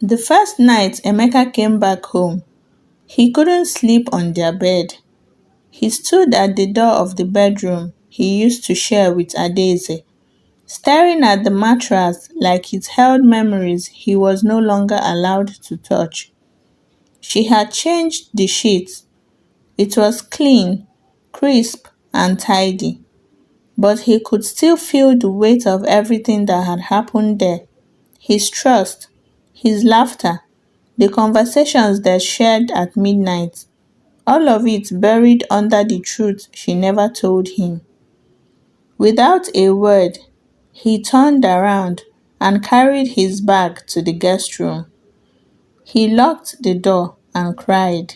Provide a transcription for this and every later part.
The first night Emeka came back home, he couldn't sleep on their bed. He stood at the door of the bedroom he used to share with Adaeze, staring at the mattress like it held memories he was no longer allowed to touch. She had changed the sheets. It was clean, crisp, and tidy, but he could still feel the weight of everything that had happened there. His trust, his laughter, the conversations they shared at midnight, all of it buried under the truth she never told him. Without a word, he turned around and carried his bag to the guest room. He locked the door and cried,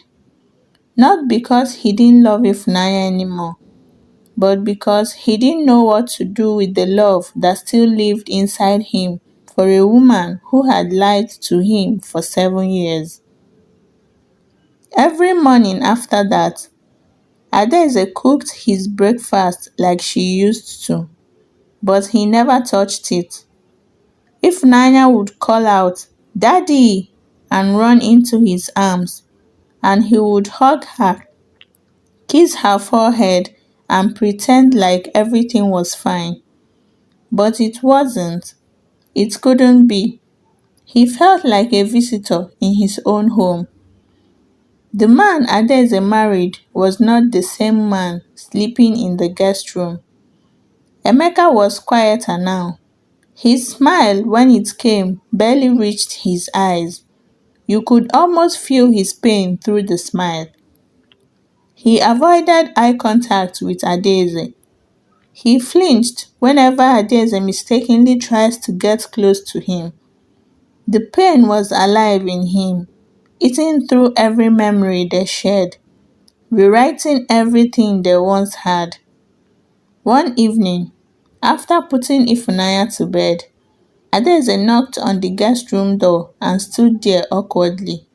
not because he didn't love Ifunanya anymore, but because he didn't know what to do with the love that still lived inside him for a woman who had lied to him for 7 years. Every morning after that, Adaeze cooked his breakfast like she used to, but he never touched it. If Nanya would call out, "Daddy!" and run into his arms, and he would hug her, kiss her forehead, and pretend like everything was fine. But it wasn't. It couldn't be. He felt like a visitor in his own home. The man Adaeze married was not the same man sleeping in the guest room. Emeka was quieter now. His smile, when it came, barely reached his eyes. You could almost feel his pain through the smile. He avoided eye contact with Adaeze. He flinched whenever Adaeze mistakenly tries to get close to him. The pain was alive in him, eating through every memory they shared, rewriting everything they once had. One evening, after putting Ifunanya to bed, Adaeze knocked on the guest room door and stood there awkwardly.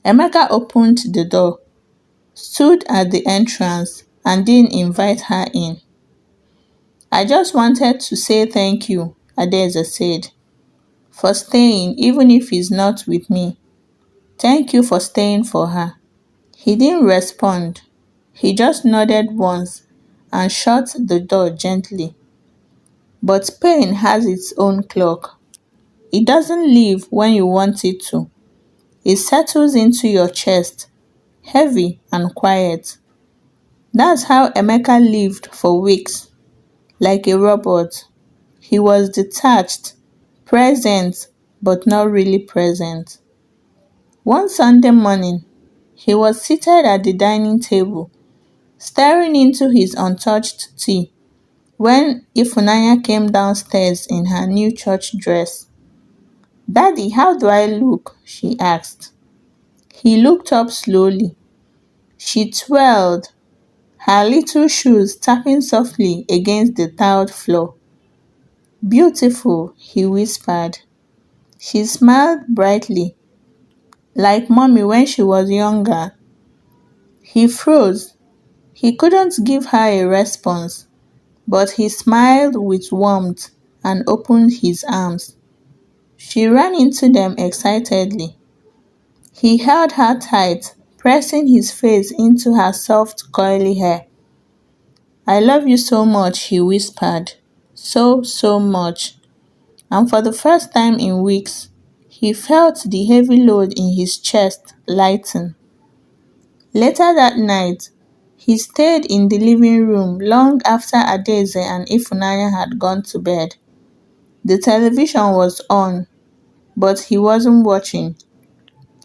Emeka opened the door, stood at the entrance, and didn't invite her in. "I just wanted to say thank you," Adaeze said, "for staying even if he's not with me. Thank you for staying for her." He didn't respond. He just nodded once and shut the door gently. But pain has its own clock. It doesn't leave when you want it to. It settles into your chest, heavy and quiet. That's how Emeka lived for weeks, like a robot. He was detached, present, but not really present. One Sunday morning, he was seated at the dining table, staring into his untouched tea, when Ifunanya came downstairs in her new church dress. "Daddy, how do I look?" she asked. He looked up slowly. She twirled, her little shoes tapping softly against the tiled floor. "Beautiful," he whispered. She smiled brightly, like mommy when she was younger. He froze. He couldn't give her a response, but he smiled with warmth and opened his arms. She ran into them excitedly. He held her tight, pressing his face into her soft, curly hair. "I love you so much," he whispered. "So, so much." And for the first time in weeks, he felt the heavy load in his chest lighten. Later that night, he stayed in the living room long after Adaeze and Ifunanya had gone to bed. The television was on, but he wasn't watching.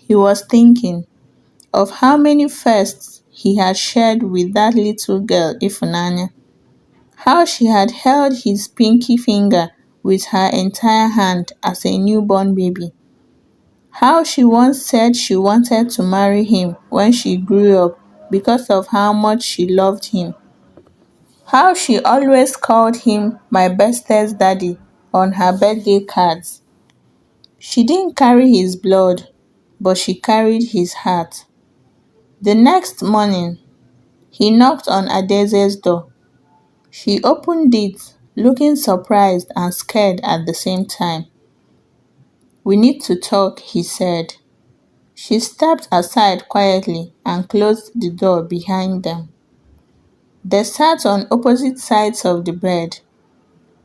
He was thinking of how many firsts he had shared with that little girl, Ifunanya. How she had held his pinky finger with her entire hand as a newborn baby. How she once said she wanted to marry him when she grew up because of how much she loved him. How she always called him my bestest daddy on her birthday cards. She didn't carry his blood, but she carried his heart. The next morning, he knocked on Adaeze's door. She opened it, looking surprised and scared at the same time. We need to talk, he said. She stepped aside quietly and closed the door behind them. They sat on opposite sides of the bed.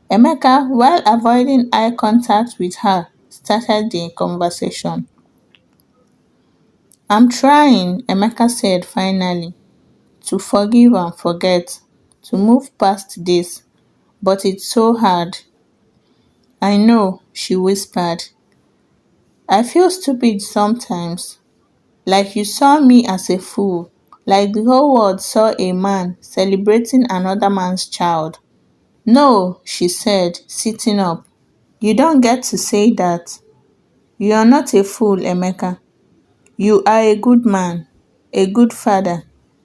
Emeka, while avoiding eye contact with her, started the conversation. I'm trying, Emeka said finally, to forgive and forget, to move past this, but it's so hard. I know, she whispered. I feel stupid sometimes, like you saw me as a fool, like the whole world saw a man celebrating another man's child. No, she said, sitting up. You don't get to say that. You are not a fool, Emeka. You are a good man, a good father,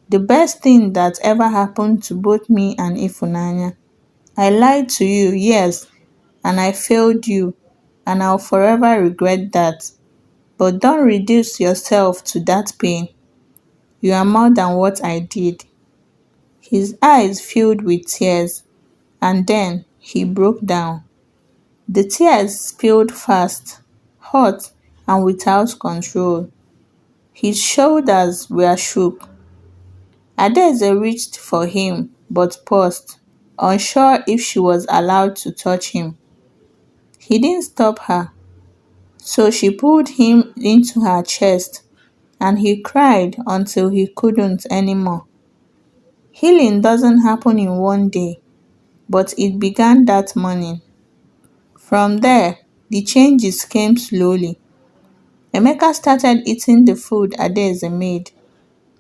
the best thing that ever happened to both me and Ifunanya. I lied to you, yes, and I failed you, and I'll forever regret that. But don't reduce yourself to that pain. You are more than what I did. His eyes filled with tears, and then he broke down. The tears spilled fast, hot, and without control. His shoulders were shook. Adaeze reached for him, but paused, unsure if she was allowed to touch him. He didn't stop her, so she pulled him into her chest, and he cried until he couldn't anymore. Healing doesn't happen in one day, but it began that morning. From there, the changes came slowly. Emeka started eating the food Adaeze made.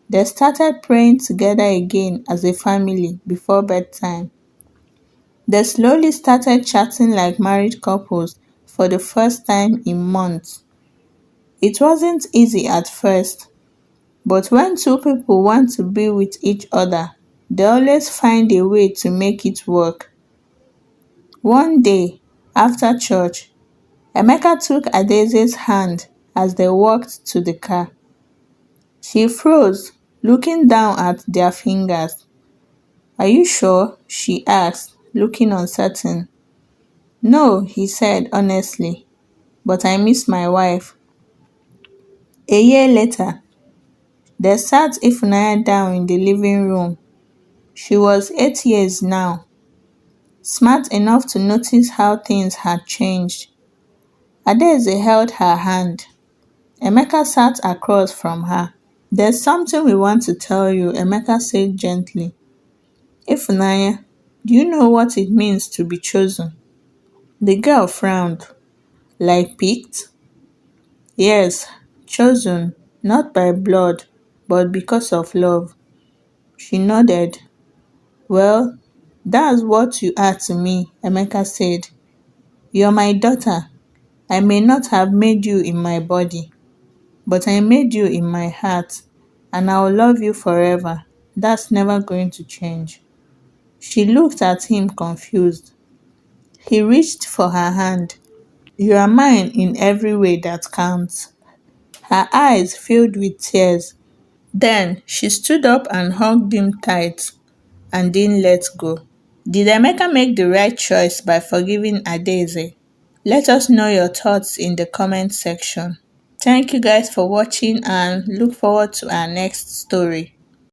They started praying together again as a family before bedtime. They slowly started chatting like married couples for the first time in months. It wasn't easy at first, but when two people want to be with each other, they always find a way to make it work. One day, after church, Emeka took Adaeze's hand as they walked to the car. She froze, looking down at their fingers. Are you sure? She asked, looking uncertain. No, he said honestly, but I miss my wife. A year later, they sat Ifunanya down in the living room. She was 8 years now, smart enough to notice how things had changed. Adaeze held her hand. Emeka sat across from her. There's something we want to tell you, Emeka said gently. Ifunanya, do you know what it means to be chosen? The girl frowned. Like picked? Yes, chosen, not by blood, but because of love. She nodded. Well, that's what you are to me, Emeka said. You're my daughter. I may not have made you in my body, but I made you in my heart, and I'll love you forever. That's never going to change. She looked at him confused. He reached for her hand. You are mine in every way that counts. Her eyes filled with tears. Then she stood up and hugged him tight and didn't let go. Did Emeka make the right choice by forgiving Adaeze? Let us know your thoughts in the comment section. Thank you guys for watching and look forward to our next story.